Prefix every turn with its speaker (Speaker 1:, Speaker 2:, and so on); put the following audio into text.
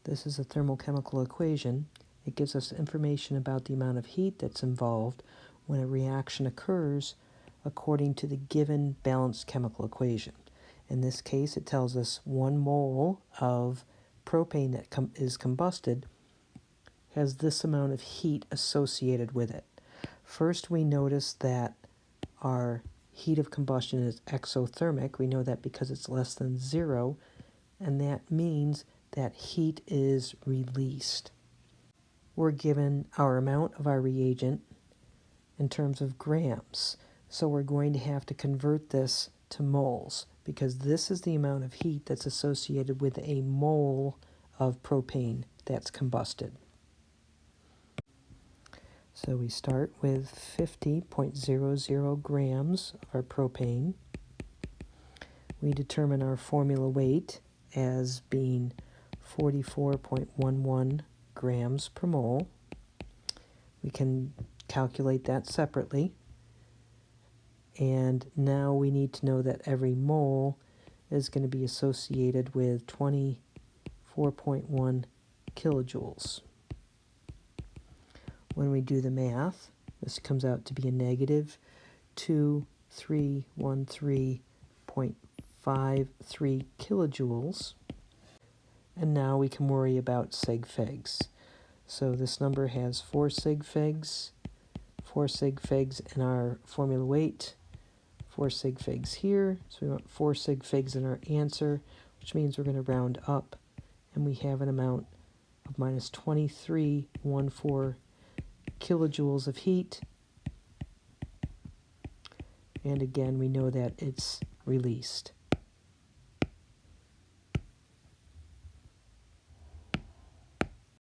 Speaker 1: This is a thermochemical equation. It gives us information about the amount of heat that's involved when a reaction occurs according to the given balanced chemical equation. In this case, it tells us 1 mole of propane that is combusted has this amount of heat associated with it. First, we notice that our heat of combustion is exothermic. We know that because it's less than 0, and that means that heat is released. We're given our amount of our reagent in terms of grams, so we're going to have to convert this to moles, because this is the amount of heat that's associated with a mole of propane that's combusted. So we start with 50.00 grams of our propane. We determine our formula weight as being 44.11 grams per mole. We can calculate that separately. And now we need to know that every mole is going to be associated with 24.1 kilojoules. When we do the math, this comes out to be a negative 2313.53 kilojoules. And now we can worry about sig figs. So this number has 4 sig figs in our formula weight, 4 sig figs here. So we want 4 sig figs in our answer, which means we're going to round up, and we have an amount of minus 2314 kilojoules of heat. And again, we know that it's released.